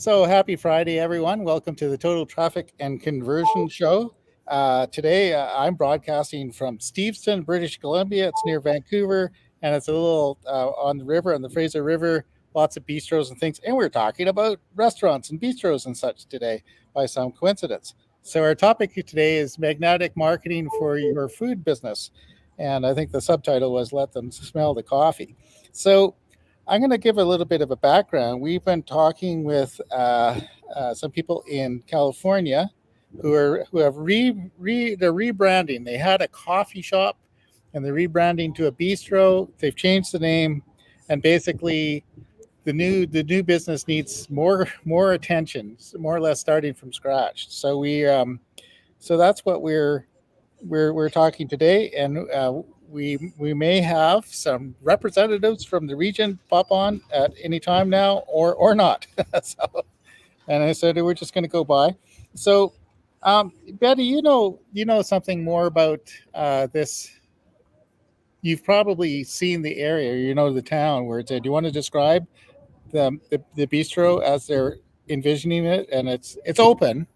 So happy Friday, everyone. Welcome to the Total Traffic and Conversion Show. Today, I'm broadcasting from Steveston, British Columbia. It's near Vancouver, and it's a little on the river, on the Fraser River, lots of bistros and things. And we're talking about restaurants and bistros and such today by some coincidence. So our topic today is magnetic marketing for your food business. And I think the subtitle was Let Them Smell the Coffee. So I'm going to give a little bit of a background. We've been talking with some people in California they're rebranding. They had a coffee shop, and they're rebranding to a bistro. They've changed the name, and basically, the new business needs more attention, more or less starting from scratch. So that's what we're talking today, and we may have some representatives from the region pop on at any time now, or not. So, and I said we're just going to go by. So, Betty, you know something more about this. You've probably seen the area, you know the town where it's at. Do you want to describe the bistro as they're envisioning it? And it's open.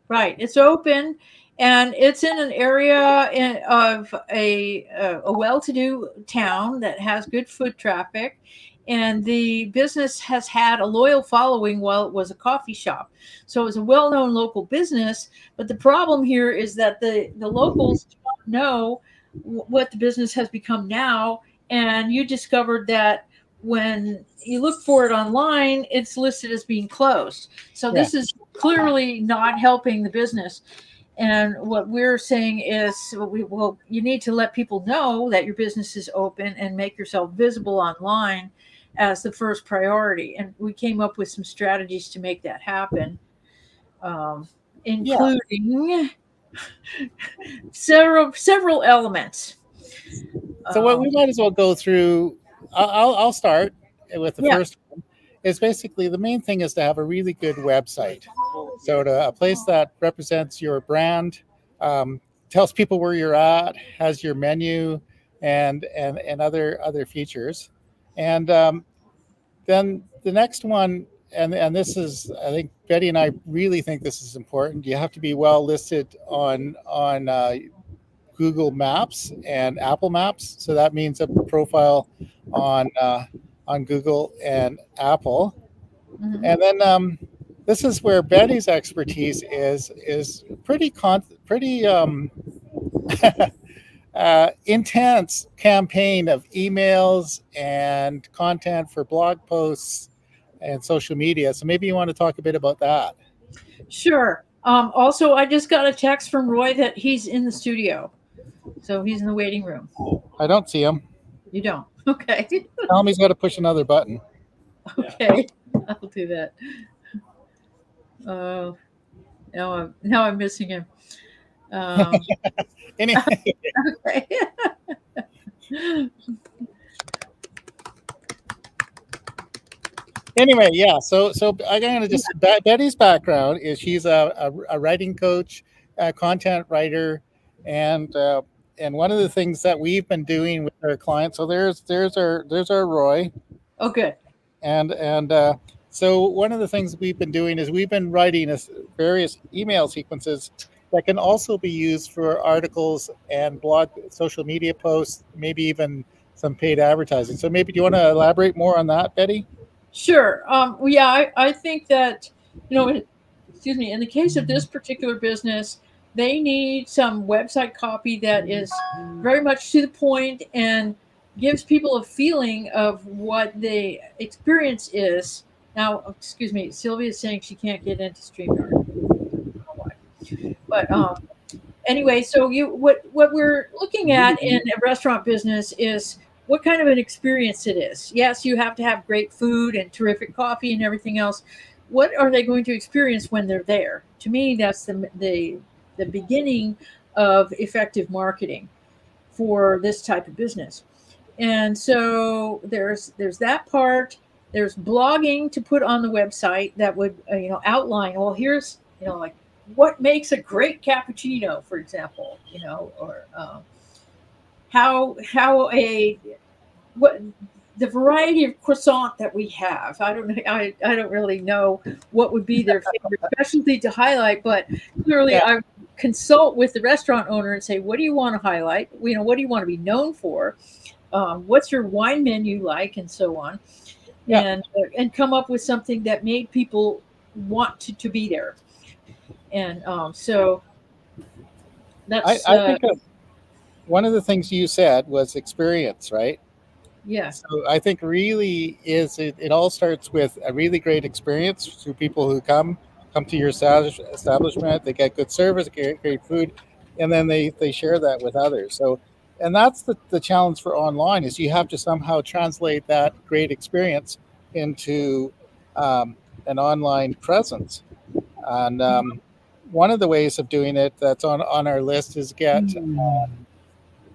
Right. It's open and it's in an area of a well-to-do town that has good foot traffic. And the business has had a loyal following while it was a coffee shop. So it's a well-known local business. But the problem here is that the locals don't know what the business has become now. And you discovered that when you look for it online, it's listed as being closed. So Yeah. this is clearly not helping the business. And what we're saying is, you need to let people know that your business is open and make yourself visible online as the first priority. And we came up with some strategies to make that happen, Yeah. including several elements. So what we Um, might as well go through. I'll start with the yeah, first one. Is basically the main thing is to have a really good website. So a place that represents your brand, tells people where you're at, has your menu, and other features, and then the next one. And this is, I think Betty and I really think this is important. You have to be well listed on Google Maps and Apple Maps. So that means a profile on Google and Apple. mhm. And then this is where Betty's expertise is pretty intense campaign of emails and content for blog posts and social media. So maybe you want to talk a bit about that. Sure. Also, I just got a text from Roy that he's in the studio. So he's in the waiting room. I don't see him. You don't. Okay. Tell him he's got to push another button. Okay. I'll do that. Uh, now I'm missing him. Um, Anyway, okay. anyway, yeah. So I'm gonna just Betty's background is she's a writing coach, a content writer, and and one of the things that we've been doing with our clients. So there's our Roy, Oh, good. and so one of the things we've been doing is we've been writing various email sequences that can also be used for articles and blog, social media posts, maybe even some paid advertising. So maybe do you want to elaborate more on that, Betty? Sure. Well, yeah, I think that, excuse me, in the case of this particular business, they need some website copy that is very much to the point and gives people a feeling of what the experience is. Now, excuse me, Sylvia is saying she can't get into StreamYard. I don't know why. But anyway, so what we're looking at in a restaurant business is what kind of an experience it is. Yes, you have to have great food and terrific coffee and everything else. What are they going to experience when they're there? To me, that's the beginning of effective marketing for this type of business. And so there's that part. There's blogging to put on the website that would outline. Well, here's like what makes a great cappuccino, for example, or how a what the variety of croissant that we have. I don't know. I don't really know what would be their favorite specialty to highlight, but clearly Yeah. I consult with the restaurant owner and say, what do you want to highlight? You know, what do you want to be known for? What's your wine menu like, and so on, Yeah. and come up with something that made people want to be there. And so that's I think one of the things you said was experience, right? yeah, So I think really it all starts with a really great experience through people who come to your establishment. They get good service, get great food, and then they share that with others. So, and that's the challenge for online is you have to somehow translate that great experience into an online presence. And one of the ways of doing it that's on our list is get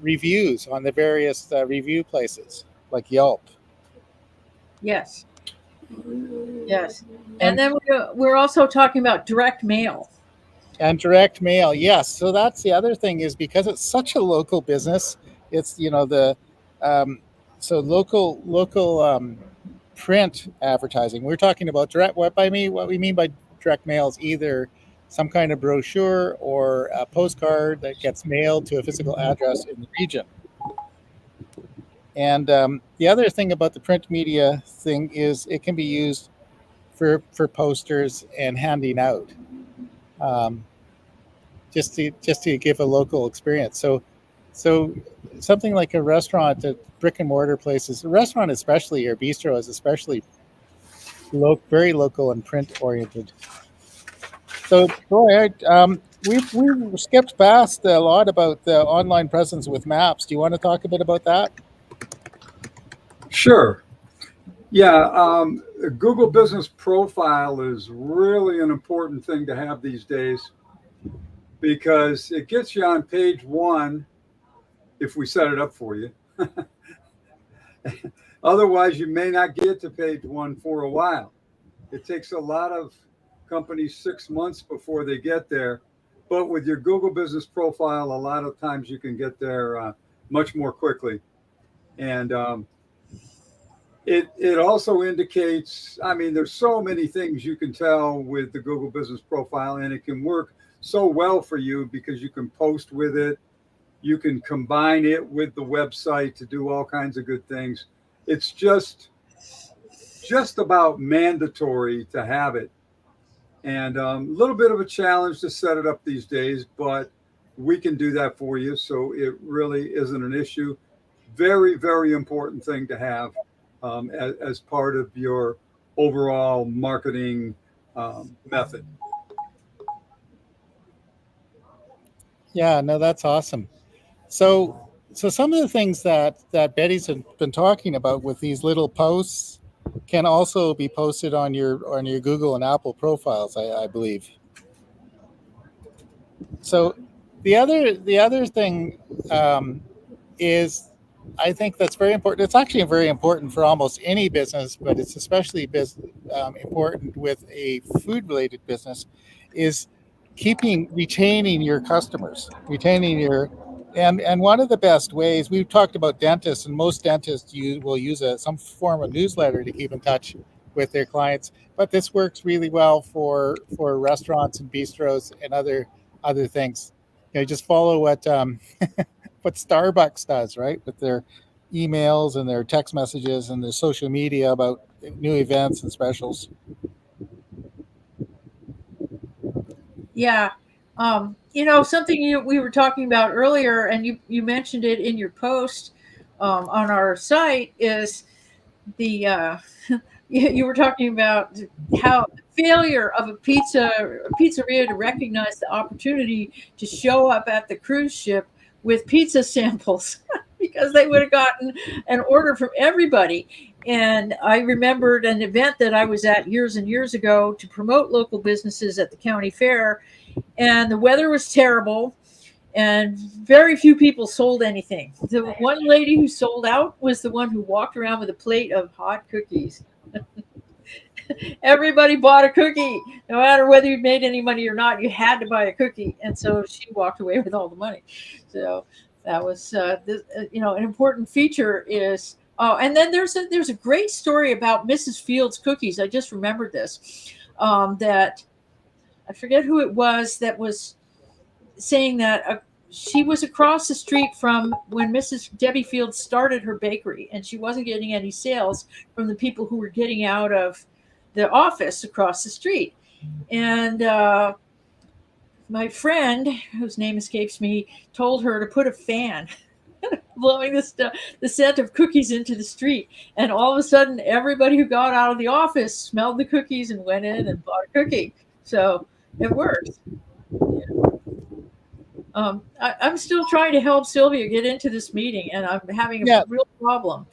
reviews on the various review places like Yelp. yes, yes. And And then we're also talking about direct mail. and direct mail, yes. So that's the other thing is because it's such a local business. It's the um, so local print advertising. We're talking about direct. What we mean by direct mail is either some kind of brochure or a postcard that gets mailed to a physical address in the region. And the other thing about the print media thing is it can be used for posters and handing out. Um, just to give a local experience. So something like a restaurant, a brick and mortar places, a restaurant especially or bistro is especially very local and print oriented. So Troy, we skipped past a lot about the online presence with maps. Do you want to talk a bit about that? Sure. Yeah, a Google Business Profile is really an important thing to have these days because it gets you on page one if we set it up for you. Otherwise, you may not get to page one for a while. It takes a lot of companies 6 months before they get there. But with your Google Business Profile, a lot of times you can get there much more quickly. And it also indicates, I mean, there's so many things you can tell with the Google Business Profile, and it can work so well for you because you can post with it. You can combine it with the website to do all kinds of good things. It's just about mandatory to have it. And a little bit of a challenge to set it up these days, but we can do that for you. So it really isn't an issue. Very, very important thing to have as part of your overall marketing method. Yeah, no, that's awesome. So some of the things that Betty's been talking about with these little posts can also be posted on your Google and Apple profiles, I believe. So the other thing is I think that's very important. It's actually very important for almost any business, but it's especially important with a food related business. Is retaining your customers, retaining your and one of the best ways we've talked about dentists, and most dentists will use some form of newsletter to keep in touch with their clients. But this works really well for restaurants and bistros and other things. Just follow what Starbucks does, right, with their emails and their text messages and their social media about new events and specials. Yeah. Something we were talking about earlier, and you mentioned it in your post on our site, is the you were talking about how failure of a pizzeria to recognize the opportunity to show up at the cruise ship with pizza samples because they would have gotten an order from everybody. And I remembered an event that I was at years and years ago to promote local businesses at the county fair, and the weather was terrible and very few people sold anything. The one lady who sold out was the one who walked around with a plate of hot cookies. Everybody bought a cookie, no matter whether you made any money or not. You had to buy a cookie, and so she walked away with all the money. So that was, an important feature is Oh, and then there's a great story about Mrs. Fields cookies. I just remembered this. That I forget who it was that was saying that she was across the street from when Mrs. Debbie Fields started her bakery, and she wasn't getting any sales from the people who were getting out of the office across the street. And my friend, whose name escapes me, told her to put a fan blowing the scent of cookies into the street. And all of a sudden, everybody who got out of the office smelled the cookies and went in and bought a cookie. So it worked. I'm still trying to help Sylvia get into this meeting, and I'm having a real problem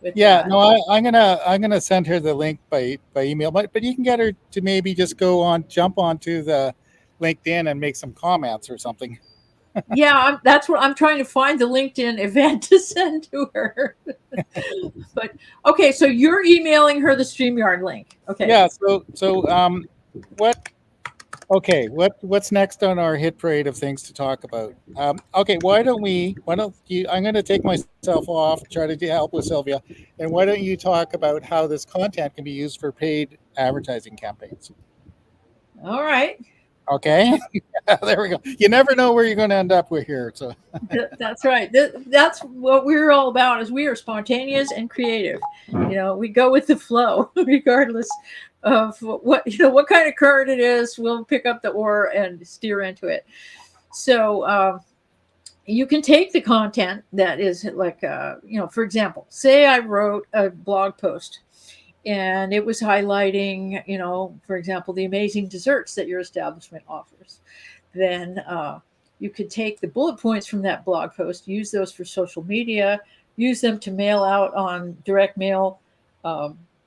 with that. No, I'm gonna send her the link by email, but you can get her to maybe just jump onto the LinkedIn and make some comments or something. Yeah, that's what I'm trying to find, the LinkedIn event to send to her. But okay, so you're emailing her the StreamYard link. Okay. Yeah. So what's next on our hit parade of things to talk about? Okay, why don't you? I'm going to take myself off, try to help with Sylvia, and why don't you talk about how this content can be used for paid advertising campaigns? All right. Okay, there we go. You never know where you're going to end up with here. So that's right. That's what we're all about. Is we are spontaneous and creative. We go with the flow, regardless of what kind of current it is. We'll pick up the oar and steer into it. So you can take the content that is like, for example, say I wrote a blog post, and it was highlighting, for example, the amazing desserts that your establishment offers. Then you could take the bullet points from that blog post, use those for social media, use them to mail out on direct mail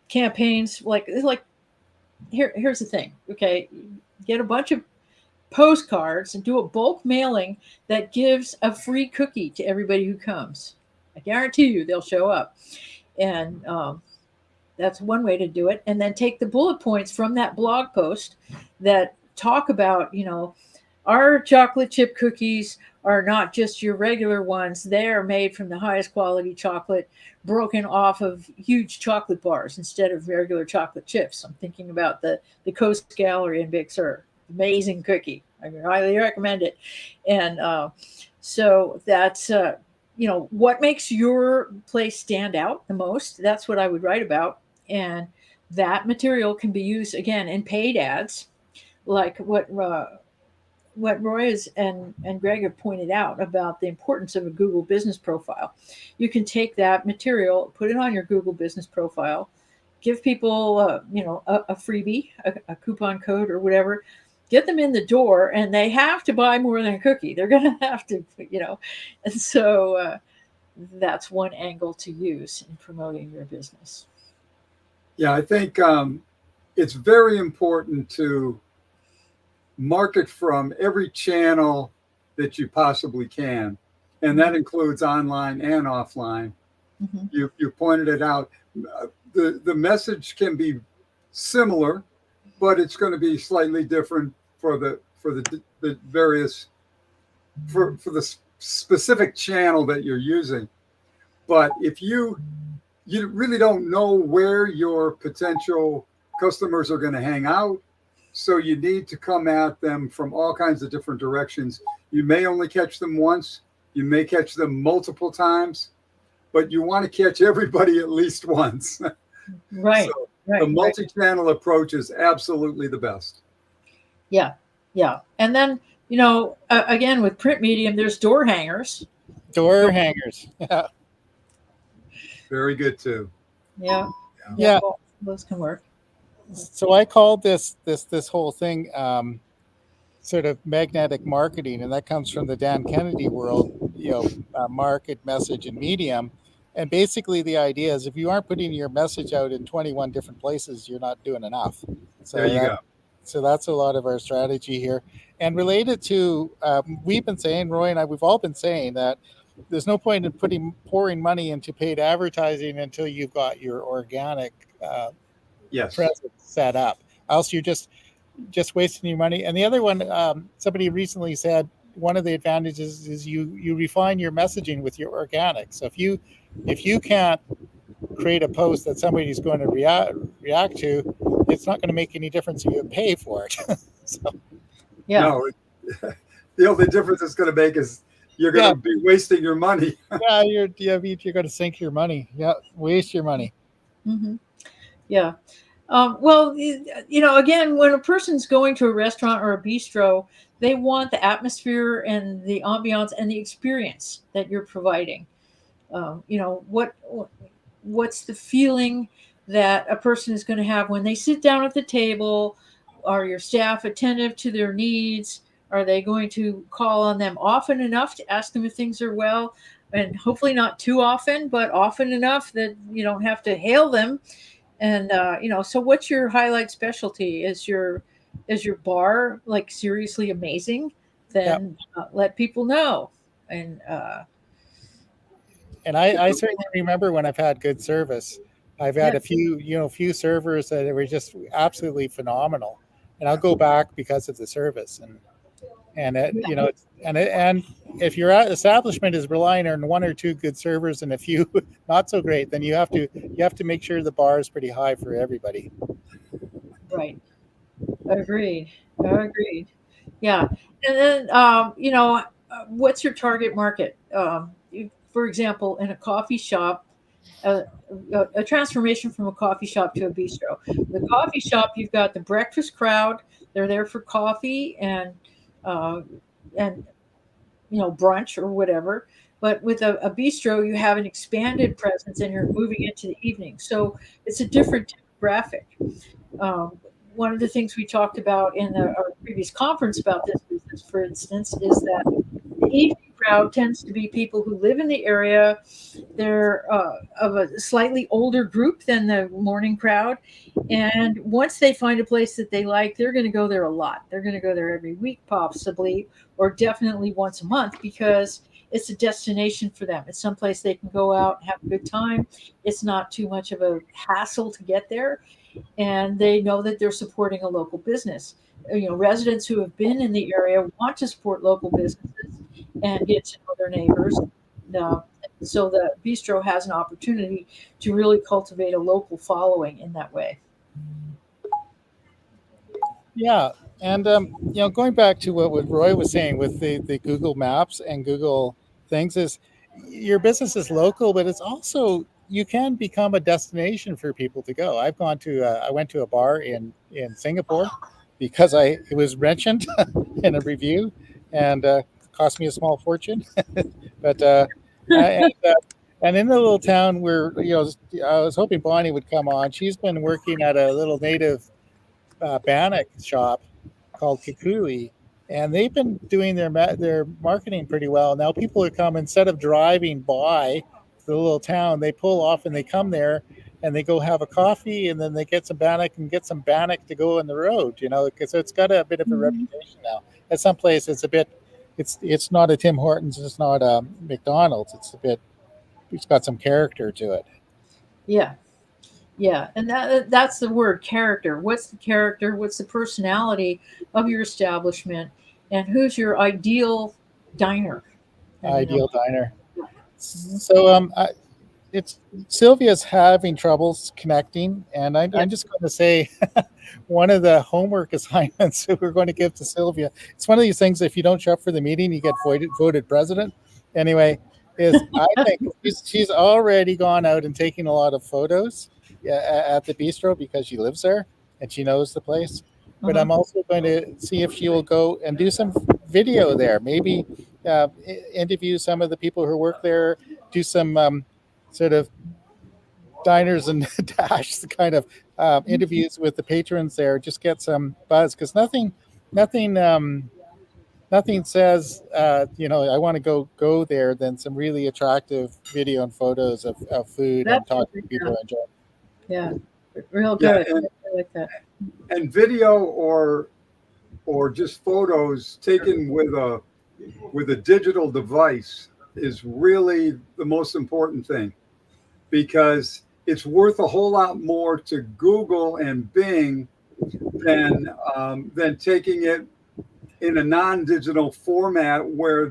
campaigns. Here's the thing. Okay, get a bunch of postcards and do a bulk mailing that gives a free cookie to everybody who comes. I guarantee you they'll show up. And that's one way to do it. And then take the bullet points from that blog post that talk about, our chocolate chip cookies are not just your regular ones. They are made from the highest quality chocolate, broken off of huge chocolate bars instead of regular chocolate chips. I'm thinking about the Coast Gallery in Big Sur. Amazing cookie. I highly recommend it. And so that's, what makes your place stand out the most. That's what I would write about. And that material can be used, again, in paid ads, like what Roy and Greg have pointed out about the importance of a Google business profile. You can take that material, put it on your Google business profile, give people, a freebie, a coupon code or whatever, get them in the door, and they have to buy more than a cookie. They're going to have to, and so that's one angle to use in promoting your business. Yeah, I think it's very important to market from every channel that you possibly can. And that includes online and offline. Mm-hmm. You pointed it out. The message can be similar, but it's going to be slightly different for the various, for the specific channel that you're using. But if you really don't know where your potential customers are going to hang out, so you need to come at them from all kinds of different directions. You may only catch them once, you may catch them multiple times, but you want to catch everybody at least once. Right. So the multi-channel approach is absolutely the best. Yeah. And then, again, with print medium, there's door hangers. Yeah. Very good too. Yeah. Those can work. So I called this whole thing sort of magnetic marketing, and that comes from the Dan Kennedy world, market, message, and medium. And basically the idea is if you aren't putting your message out in 21 different places, you're not doing enough. So there you go. So that's a lot of our strategy here. And related to, we've been saying, Roy and I, we've all been saying that there's no point in pouring money into paid advertising until you've got your organic presence set up. Else you're just wasting your money. And the other one, somebody recently said, one of the advantages is you refine your messaging with your organic. So if you can't create a post that somebody's going to react to, it's not going to make any difference if you pay for it. So, Yeah. No, the only difference it's going to make is you're going to be wasting your money. Yeah, you're going to sink your money. Yeah, waste your money. Mm-hmm. Yeah. Well, again, when a person's going to a restaurant or a bistro, they want the atmosphere and the ambiance and the experience that you're providing. What's the feeling that a person is going to have when they sit down at the table? Are your staff attentive to their needs? Are they going to call on them often enough to ask them if things are well? And hopefully not too often, but often enough that you don't have to hail them. And so what's your highlight specialty? Is your bar like seriously amazing? Then let people know. And I certainly remember when I've had good service. I've had a few servers that were just absolutely phenomenal, and I'll go back because of the service. And if your establishment is relying on one or two good servers and a few not so great, then you have to make sure the bar is pretty high for everybody. Right. Agreed. Yeah. And then what's your target market? For example, in a coffee shop, a transformation from a coffee shop to a bistro. The coffee shop, you've got the breakfast crowd. They're there for coffee and brunch or whatever. But with a bistro, you have an expanded presence and you're moving into the evening. So it's a different demographic. One of the things we talked about in our previous conference about this business, for instance, is that the evening crowd tends to be people who live in the area. They're of a slightly older group than the morning crowd. And once they find a place that they like, they're going to go there a lot. They're going to go there every week, possibly, or definitely once a month, because it's a destination for them. It's someplace they can go out and have a good time. It's not too much of a hassle to get there. And they know that they're supporting a local business. Residents who have been in the area want to support local businesses and get to know their neighbors. So the bistro has an opportunity to really cultivate a local following in that way. Yeah, and going back to what Roy was saying with the Google Maps and Google things, is your business is local, but it's also, you can become a destination for people to go. I went to a bar in Singapore because it was mentioned in a review, and cost me a small fortune. But and in the little town where I was hoping Bonnie would come on. She's been working at a little native Bannock shop called Kukui, and they've been doing their marketing pretty well. Now people are coming, instead of driving by the little town, they pull off and they come there and they go have a coffee, and then they get some Bannock to go on the road. So it's got a bit of a reputation now. At some place, it's not a Tim Hortons, it's not a McDonald's. It's got some character to it. Yeah, and that's the word, character. What's the character? What's the personality of your establishment? And who's your ideal diner? Diner. So it's Sylvia's having troubles connecting, and I'm just going to say one of the homework assignments that we're going to give to Sylvia. It's one of these things, if you don't show up for the meeting, you get voted president. Anyway, I think she's already gone out and taken a lot of photos at the bistro because she lives there and she knows the place. But I'm also going to see if she will go and do some video there. Maybe interview some of the people who work there, do some sort of diners and dash kind of interviews with the patrons there. Just get some buzz, because nothing says I want to go there than some really attractive video and photos of food and talking to people who enjoy it. Yeah, real good. Yeah, I like that. And video or just photos taken with a digital device is really the most important thing, because it's worth a whole lot more to Google and Bing than taking it in a non-digital format where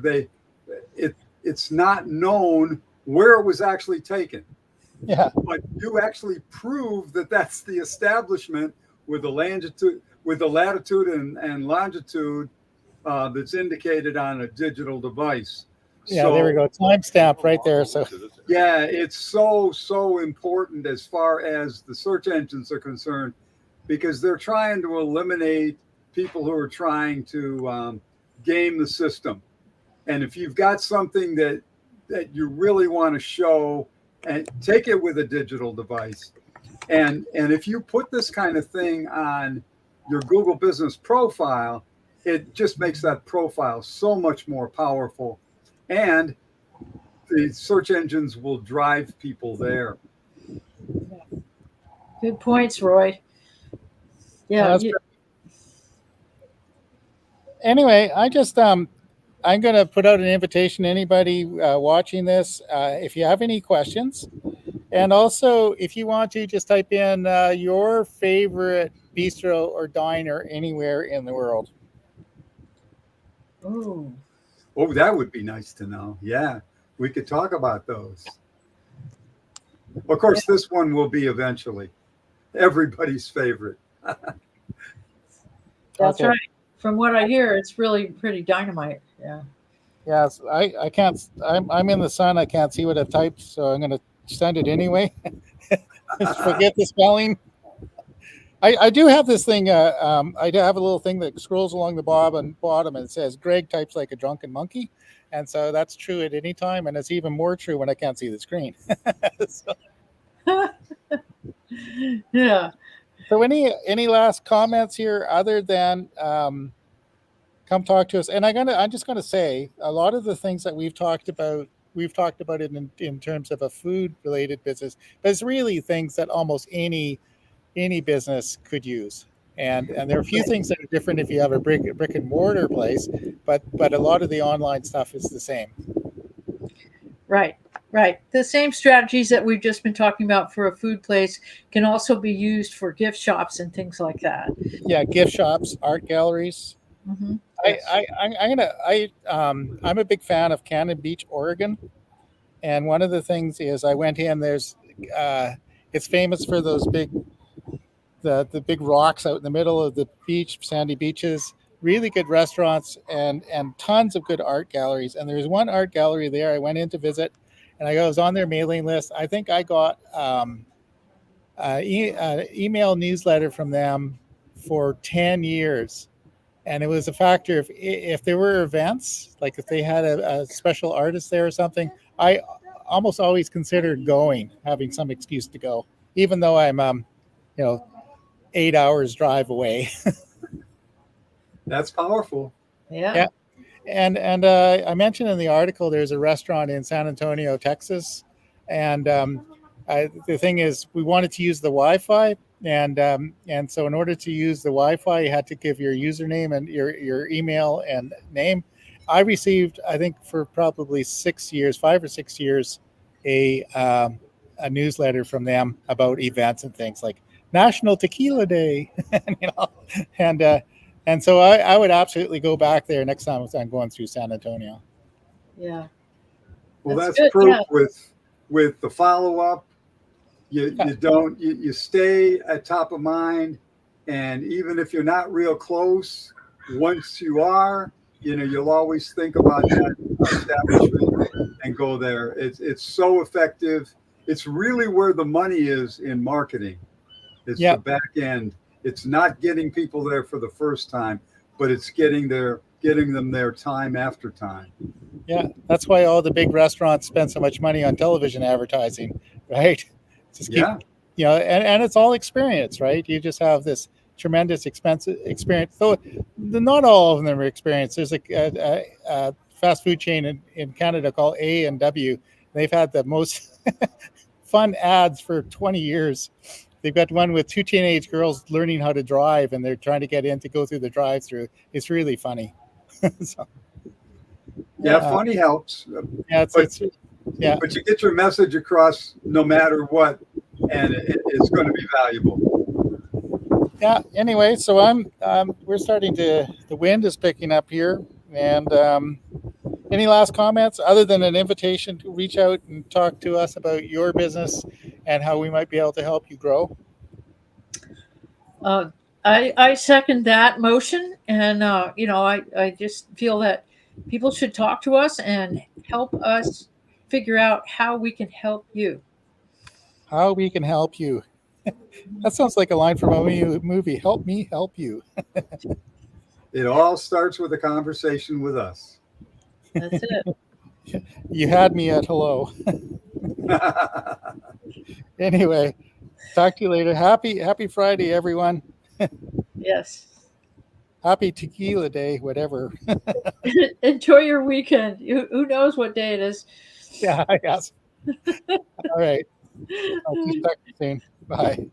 it's not known where it was actually taken. Yeah. But you actually prove that that's the establishment with the latitude and longitude that's indicated on a digital device. Yeah, so, there we go. Timestamp right there. So yeah, it's so important as far as the search engines are concerned, because they're trying to eliminate people who are trying to game the system. And if you've got something that you really want to show, and take it with a digital device, and if you put this kind of thing on your Google Business Profile, it just makes that profile so much more powerful, and the search engines will drive people there. Good points, Roy. Yeah. Anyway, I just I'm going to put out an invitation to anybody watching this. If you have any questions, and also if you want to, just type in your favorite bistro or diner anywhere in the world. Oh, that would be nice to know. Yeah, we could talk about those. Of course, this one will be eventually everybody's favorite. That's right. From what I hear, it's really pretty dynamite. Yeah. Yes, I can't. I'm in the sun. I can't see what I've typed, so I'm going to send it anyway. Forget the spelling. I do have this thing. I do have a little thing that scrolls along the bottom and it says Greg types like a drunken monkey, and so that's true at any time, and it's even more true when I can't see the screen. Yeah. So any last comments here other than come talk to us? And I'm just gonna say a lot of the things that we've talked about it in terms of a food related business, but it's really things that almost any business could use. And there are a few things that are different if you have a brick and mortar place, but a lot of the online stuff is the same. Right. The same strategies that we've just been talking about for a food place can also be used for gift shops and things like that. Yeah, gift shops, art galleries. Mm-hmm. I'm a big fan of Cannon Beach, Oregon, and one of the things is I went in. It's famous for those the big rocks out in the middle of the beach, sandy beaches. Really good restaurants and tons of good art galleries. And there's one art gallery there I went in to visit, and I was on their mailing list. I think I got an email newsletter from them for 10 years. And it was a factor if there were events, like if they had a special artist there or something, I almost always considered having some excuse to go, even though I'm 8 hours drive away. That's powerful. Yeah. And I mentioned in the article there's a restaurant in San Antonio, Texas, and the thing is we wanted to use the Wi-Fi, and so in order to use the Wi-Fi, you had to give your username and your email and name. I received, I think, for probably 5 or 6 years, a newsletter from them about events and things like National Tequila Day, and so I would absolutely go back there next time I'm going through San Antonio. Yeah. Well, that's proof with the follow-up. You stay at top of mind, and even if you're not real close, once you are, you'll always think about that establishment and go there. It's so effective. It's really where the money is in marketing. It's the back end. It's not getting people there for the first time, but it's getting them there time after time. Yeah, that's why all the big restaurants spend so much money on television advertising, right? Just keep, and it's all experience, right? You just have this tremendous experience. So not all of them are experience. There's a fast food chain in Canada called A&W. They've had the most fun ads for 20 years. They've got one with 2 teenage girls learning how to drive, and they're trying to get in to go through the drive-through. It's really funny. Funny helps. Yeah, but you get your message across no matter what, and it's going to be valuable. Yeah. Anyway, so we're starting to the wind is picking up here. And any last comments other than an invitation to reach out and talk to us about your business and how we might be able to help you grow? I second that motion, and I just feel that people should talk to us and help us figure out how we can help you. How we can help you. That sounds like a line from a movie. Help me help you. It all starts with a conversation with us. That's it. You had me at hello. Anyway, talk to you later. Happy Friday, everyone. Yes. Happy Tequila Day, whatever. Enjoy your weekend. Who knows what day it is? Yeah, I guess. All right. I'll just talk to you soon. Bye.